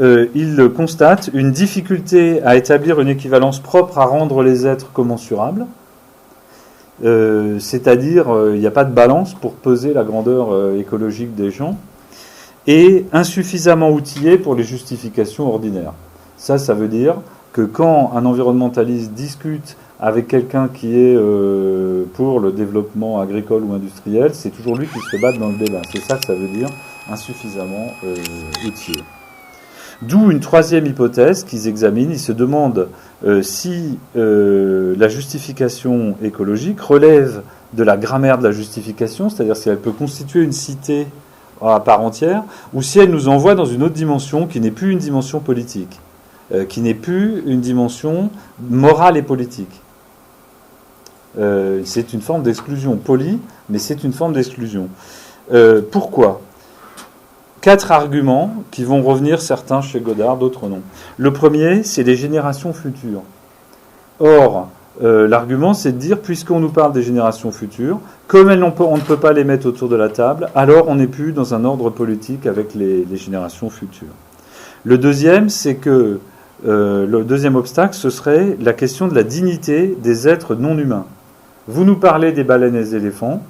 Speaker 1: Il constate une difficulté à établir une équivalence propre à rendre les êtres commensurables, c'est-à-dire il n'y a pas de balance pour peser la grandeur écologique des gens, et insuffisamment outillé pour les justifications ordinaires. Ça veut dire que quand un environnementaliste discute avec quelqu'un qui est pour le développement agricole ou industriel, c'est toujours lui qui se fait battre dans le débat. C'est ça que ça veut dire, insuffisamment outillé. D'où une troisième hypothèse qu'ils examinent. Ils se demandent si la justification écologique relève de la grammaire de la justification, c'est-à-dire si elle peut constituer une cité à part entière, ou si elle nous envoie dans une autre dimension qui n'est plus une dimension politique, qui n'est plus une dimension morale et politique. C'est une forme d'exclusion polie, mais c'est une forme d'exclusion. Pourquoi ? 4 arguments qui vont revenir, certains chez Godard, d'autres non. Le premier, c'est les générations futures. Or, l'argument, c'est de dire, puisqu'on nous parle des générations futures, comme on ne peut pas les mettre autour de la table, alors on n'est plus dans un ordre politique avec les générations futures. Le deuxième, c'est que le deuxième obstacle, ce serait la question de la dignité des êtres non humains. Vous nous parlez des baleines et des éléphants.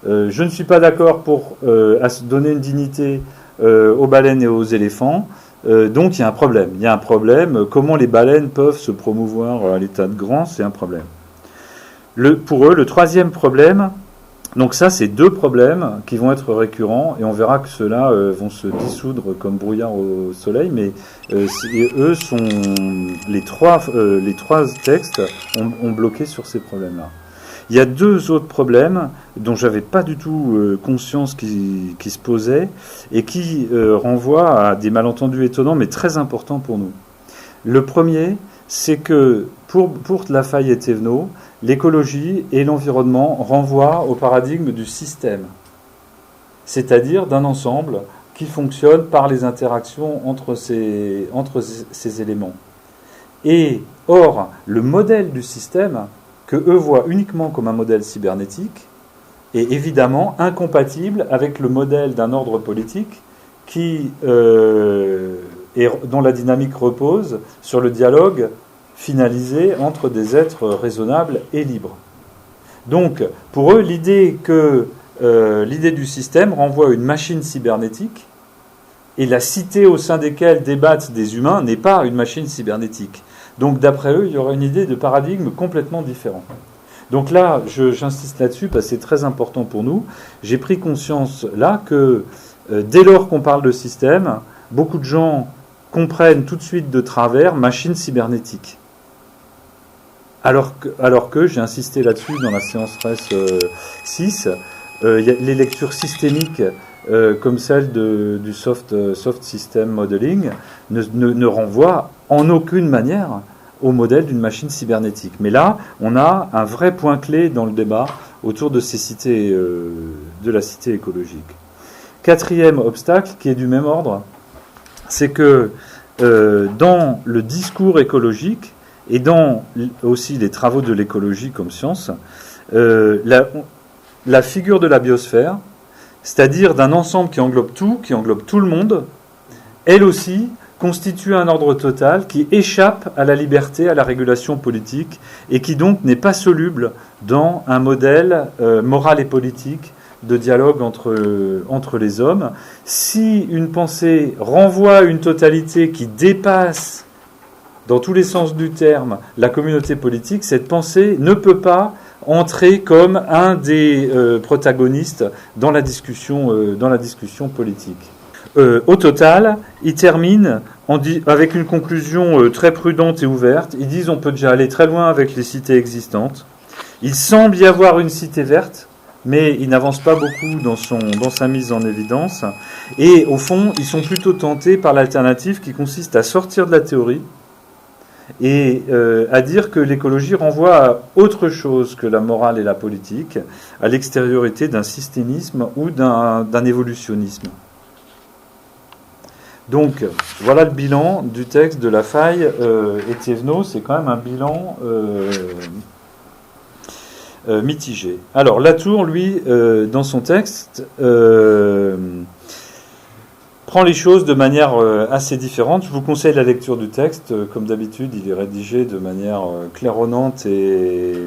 Speaker 1: Je ne suis pas d'accord pour donner une dignité aux baleines et aux éléphants. Donc il y a un problème. Il y a un problème. Comment les baleines peuvent se promouvoir à l'état de grand, c'est un problème. Pour eux, le troisième problème, donc ça, c'est 2 problèmes qui vont être récurrents, et on verra que ceux-là vont se dissoudre comme brouillard au soleil, mais eux sont les trois textes ont bloqué sur ces problèmes-là. Il y a 2 autres problèmes dont j'avais pas du tout conscience qui se posaient et qui renvoient à des malentendus étonnants mais très importants pour nous. Le premier, c'est que pour Lafaille et Thévenot, l'écologie et l'environnement renvoient au paradigme du système, c'est-à-dire d'un ensemble qui fonctionne par les interactions entre ces éléments. Et or, le modèle du système, que eux voient uniquement comme un modèle cybernétique, est évidemment incompatible avec le modèle d'un ordre politique dont la dynamique repose sur le dialogue finalisé entre des êtres raisonnables et libres. Donc, pour eux, l'idée du système renvoie à une machine cybernétique et la cité au sein desquelles débattent des humains n'est pas une machine cybernétique. Donc d'après eux, il y aura une idée de paradigme complètement différent. Donc là, j'insiste là-dessus parce que c'est très important pour nous. J'ai pris conscience là que dès lors qu'on parle de système, beaucoup de gens comprennent tout de suite de travers machine cybernétique. Alors que j'ai insisté là-dessus dans la séance RES 6, les lectures systémiques comme celle du soft system modeling ne renvoient en aucune manière au modèle d'une machine cybernétique. Mais là, on a un vrai point clé dans le débat autour de ces cités, de la cité écologique. Quatrième obstacle, qui est du même ordre, c'est que dans le discours écologique et dans aussi les travaux de l'écologie comme science, la figure de la biosphère, c'est-à-dire d'un ensemble qui englobe tout le monde, elle aussi constitue un ordre total qui échappe à la liberté, à la régulation politique, et qui donc n'est pas soluble dans un modèle moral et politique de dialogue entre les hommes. Si une pensée renvoie à une totalité qui dépasse, dans tous les sens du terme, la communauté politique, cette pensée ne peut pas entrer comme un des protagonistes dans la discussion politique. Au total, ils terminent avec une conclusion très prudente et ouverte. Ils disent on peut déjà aller très loin avec les cités existantes. Il semble y avoir une cité verte, mais ils n'avancent pas beaucoup dans sa mise en évidence. Et au fond, ils sont plutôt tentés par l'alternative qui consiste à sortir de la théorie et à dire que l'écologie renvoie à autre chose que la morale et la politique, à l'extériorité d'un systémisme ou d'un évolutionnisme. Donc, voilà le bilan du texte de Lafaille et Thévenot. C'est quand même un bilan mitigé. Alors, Latour, lui, dans son texte, prend les choses de manière assez différente. Je vous conseille la lecture du texte. Comme d'habitude, il est rédigé de manière claironnante et,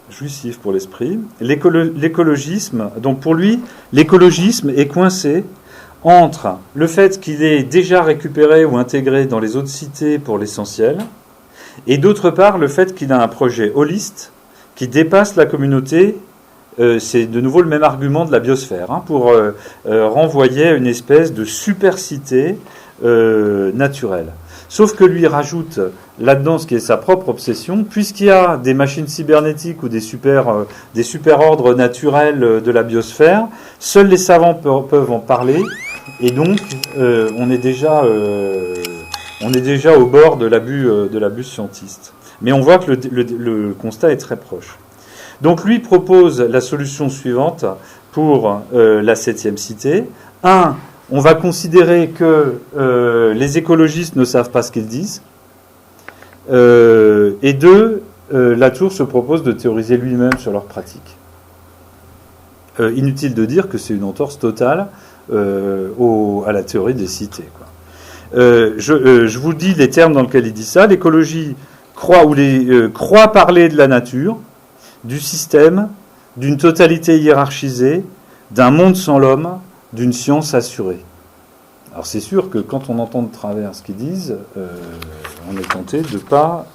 Speaker 1: jouissif pour l'esprit. L'écologisme, donc pour lui, l'écologisme est coincé entre le fait qu'il est déjà récupéré ou intégré dans les autres cités pour l'essentiel, et d'autre part le fait qu'il a un projet holiste qui dépasse la communauté. C'est de nouveau le même argument de la biosphère, pour renvoyer à une espèce de super-cité naturelle. Sauf que lui rajoute là-dedans ce qui est sa propre obsession, puisqu'il y a des machines cybernétiques ou des super-ordres naturels de la biosphère, seuls les savants peuvent en parler, et donc on est déjà au bord de l'abus scientiste. Mais on voit que le constat est très proche. Donc lui propose la solution suivante pour la 7e cité. 1, on va considérer que les écologistes ne savent pas ce qu'ils disent. Et 2, Latour se propose de théoriser lui-même sur leurs pratiques. Inutile de dire que c'est une entorse totale à la théorie des cités, quoi. Je vous dis les termes dans lesquels il dit ça. L'écologie croit parler de la nature, du système, d'une totalité hiérarchisée, d'un monde sans l'homme, d'une science assurée. Alors c'est sûr que quand on entend de travers ce qu'ils disent, on est tenté de ne pas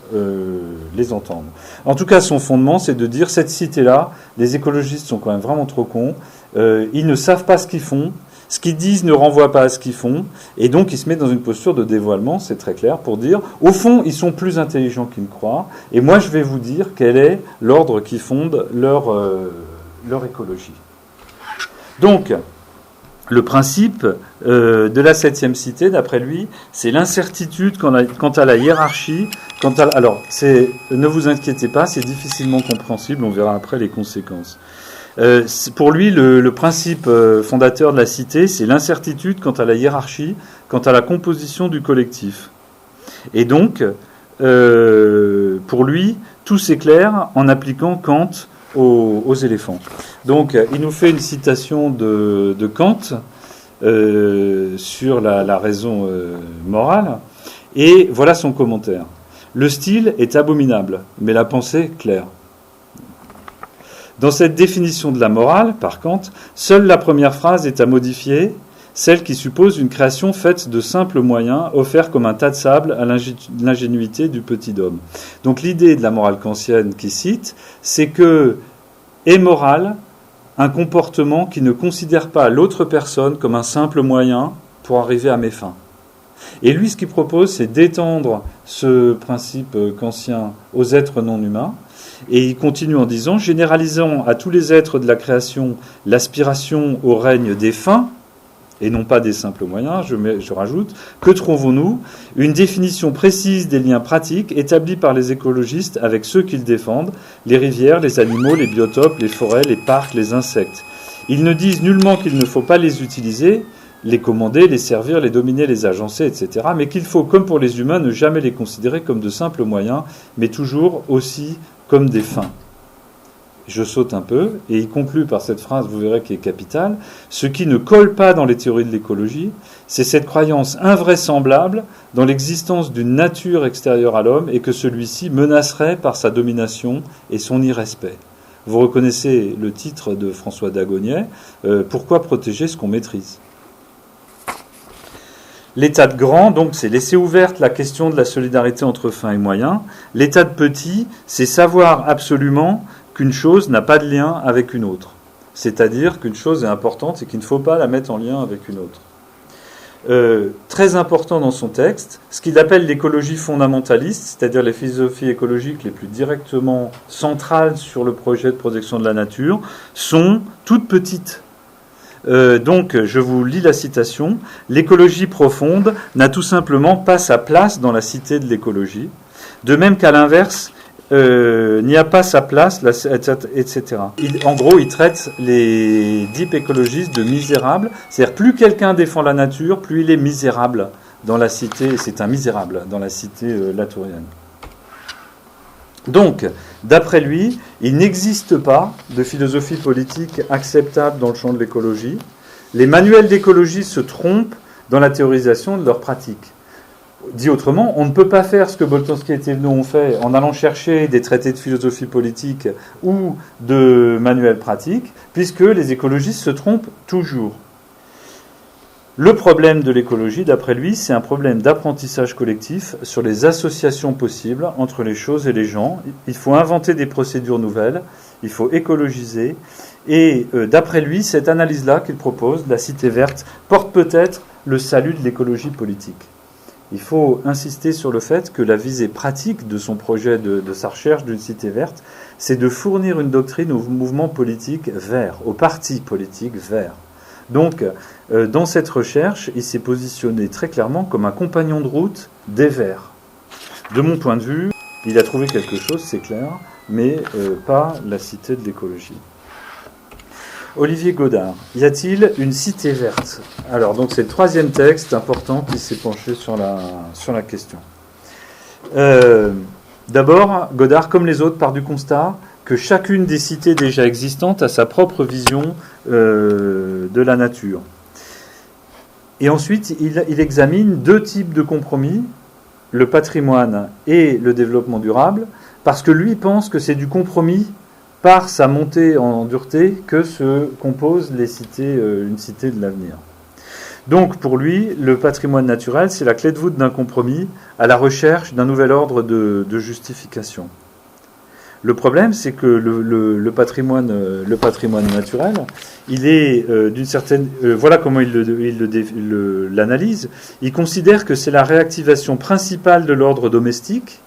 Speaker 1: les entendre. En tout cas, son fondement, c'est de dire cette cité-là, les écologistes sont quand même vraiment trop cons, ils ne savent pas ce qu'ils font, ce qu'ils disent ne renvoie pas à ce qu'ils font, et donc ils se mettent dans une posture de dévoilement, c'est très clair, pour dire, au fond, ils sont plus intelligents qu'ils ne croient, et moi je vais vous dire quel est l'ordre qui fonde leur écologie. Donc, le principe de la 7e cité, d'après lui, c'est l'incertitude quant à la hiérarchie. Alors, ne vous inquiétez pas, c'est difficilement compréhensible, on verra après les conséquences. Pour lui, le principe fondateur de la cité, c'est l'incertitude quant à la hiérarchie, quant à la composition du collectif. Et donc, pour lui, tout s'éclaire en appliquant Kant aux éléphants. Donc, il nous fait une citation de Kant sur la raison morale, et voilà son commentaire. Le style est abominable, mais la pensée claire. Dans cette définition de la morale, par Kant, seule la première phrase est à modifier, celle qui suppose une création faite de simples moyens, offerts comme un tas de sable à l'ingénuité du petit homme. Donc l'idée de la morale kantienne qui cite, c'est que est morale un comportement qui ne considère pas l'autre personne comme un simple moyen pour arriver à mes fins. Et lui, ce qu'il propose, c'est d'étendre ce principe kantien aux êtres non humains. Et il continue en disant « Généralisons à tous les êtres de la création l'aspiration au règne des fins, et non pas des simples moyens, je rajoute, que trouvons-nous ? Une définition précise des liens pratiques établis par les écologistes avec ceux qu'ils défendent, les rivières, les animaux, les biotopes, les forêts, les parcs, les insectes. Ils ne disent nullement qu'il ne faut pas les utiliser, les commander, les servir, les dominer, les agencer, etc., mais qu'il faut, comme pour les humains, ne jamais les considérer comme de simples moyens, mais toujours aussi comme des fins. » Je saute un peu, et il conclut par cette phrase, vous verrez, qui est capitale. Ce qui ne colle pas dans les théories de l'écologie, c'est cette croyance invraisemblable dans l'existence d'une nature extérieure à l'homme et que celui-ci menacerait par sa domination et son irrespect. Vous reconnaissez le titre de François Dagonier, Pourquoi protéger ce qu'on maîtrise ? L'état de grand, donc, c'est laisser ouverte la question de la solidarité entre fins et moyens. L'état de petit, c'est savoir absolument qu'une chose n'a pas de lien avec une autre. C'est-à-dire qu'une chose est importante et qu'il ne faut pas la mettre en lien avec une autre. Très important dans son texte, ce qu'il appelle l'écologie fondamentaliste, c'est-à-dire les philosophies écologiques les plus directement centrales sur le projet de protection de la nature, sont toutes petites. Donc, je vous lis la citation. « L'écologie profonde n'a tout simplement pas sa place dans la cité de l'écologie, de même qu'à l'inverse, n'y a pas sa place, etc. » En gros, il traite les deep écologistes de misérables. C'est-à-dire, plus quelqu'un défend la nature, plus il est misérable dans la cité, c'est un misérable dans la cité latourienne. Donc, d'après lui, il n'existe pas de philosophie politique acceptable dans le champ de l'écologie. Les manuels d'écologie se trompent dans la théorisation de leurs pratiques. Dit autrement, on ne peut pas faire ce que Boltanski et Thévenot ont fait en allant chercher des traités de philosophie politique ou de manuels pratiques, puisque les écologistes se trompent toujours. Le problème de l'écologie, d'après lui, c'est un problème d'apprentissage collectif sur les associations possibles entre les choses et les gens. Il faut inventer des procédures nouvelles, il faut écologiser. Et d'après lui, cette analyse-là qu'il propose, la cité verte, porte peut-être le salut de l'écologie politique. Il faut insister sur le fait que la visée pratique de son projet, de sa recherche d'une cité verte, c'est de fournir une doctrine au mouvement politique vert, aux partis politiques verts. Donc, dans cette recherche, il s'est positionné très clairement comme un compagnon de route des Verts. De mon point de vue, il a trouvé quelque chose, c'est clair, mais pas la cité de l'écologie. Olivier Godard, y a-t-il une cité verte ? Alors, donc c'est le troisième texte important qui s'est penché sur la question. D'abord, Godard, comme les autres, part du constat que chacune des cités déjà existantes a sa propre vision de la nature. Et ensuite, il examine deux types de compromis, le patrimoine et le développement durable, parce que lui pense que c'est du compromis par sa montée en dureté que se compose une cité de l'avenir. Donc, pour lui, le patrimoine naturel, c'est la clé de voûte d'un compromis à la recherche d'un nouvel ordre de justification. Le problème, c'est que le patrimoine naturel, il est d'une certaine... voilà comment il l'analyse. Il considère que c'est la réactivation principale de l'ordre domestique.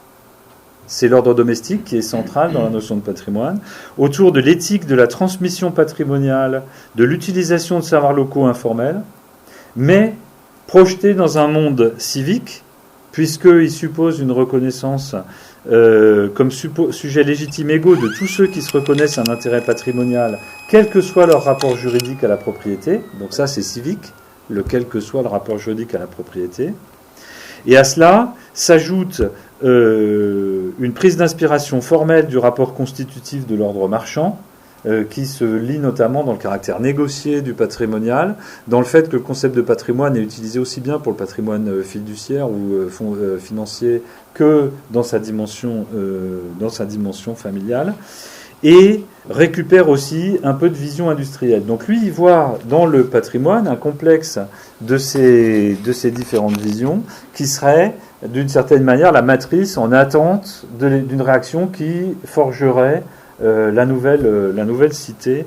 Speaker 1: C'est l'ordre domestique qui est central dans la notion de patrimoine, autour de l'éthique de la transmission patrimoniale, de l'utilisation de savoirs locaux informels, mais projeté dans un monde civique, puisqu'il suppose une reconnaissance comme sujet légitime égaux de tous ceux qui se reconnaissent un intérêt patrimonial, quel que soit leur rapport juridique à la propriété. Donc ça, c'est civique, quel que soit le rapport juridique à la propriété. Et à cela s'ajoute une prise d'inspiration formelle du rapport constitutif de l'ordre marchand, qui se lie notamment dans le caractère négocié du patrimonial, dans le fait que le concept de patrimoine est utilisé aussi bien pour le patrimoine fiduciaire ou financier que dans sa dimension familiale. Et récupère aussi un peu de vision industrielle. Donc lui, il voit dans le patrimoine un complexe de ces différentes visions qui serait, d'une certaine manière, la matrice en attente d'une réaction qui forgerait la nouvelle cité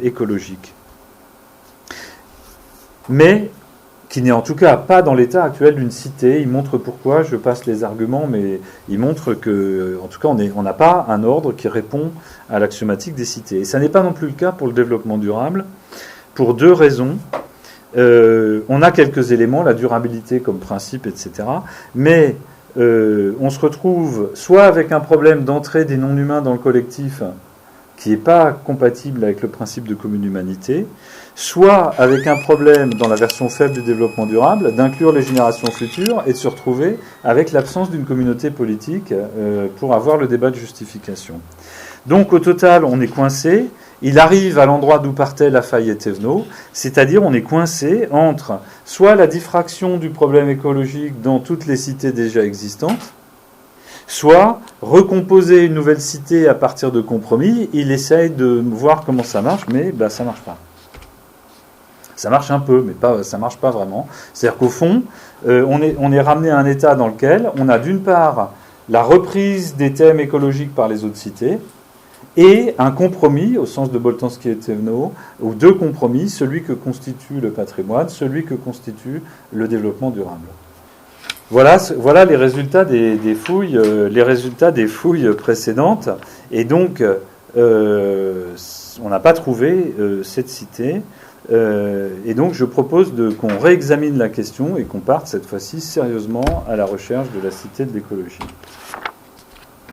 Speaker 1: écologique. Mais qui n'est en tout cas pas dans l'état actuel d'une cité. Il montre pourquoi, je passe les arguments, mais il montre que, en tout cas, on n'a pas un ordre qui répond à l'axiomatique des cités. Et ça n'est pas non plus le cas pour le développement durable, pour deux raisons. On a quelques éléments, la durabilité comme principe, etc. Mais on se retrouve soit avec un problème d'entrée des non-humains dans le collectif, qui n'est pas compatible avec le principe de commune humanité, soit avec un problème dans la version faible du développement durable, d'inclure les générations futures et de se retrouver avec l'absence d'une communauté politique pour avoir le débat de justification. Donc au total, on est coincé. Il arrive à l'endroit d'où partaient Lafaille et Thévenot, c'est-à-dire on est coincé entre soit la diffraction du problème écologique dans toutes les cités déjà existantes, soit recomposer une nouvelle cité à partir de compromis. Il essaye de voir comment ça marche, mais ça marche pas. Ça marche un peu, mais ça marche pas vraiment. C'est-à-dire qu'au fond, on est ramené à un état dans lequel on a d'une part la reprise des thèmes écologiques par les autres cités, et un compromis, au sens de Boltanski et Thévenot, ou deux compromis, celui que constitue le patrimoine, celui que constitue le développement durable. Voilà les résultats des fouilles précédentes. Et donc, on n'a pas trouvé cette cité. Et donc, je propose qu'on réexamine la question et qu'on parte cette fois-ci sérieusement à la recherche de la cité de l'écologie.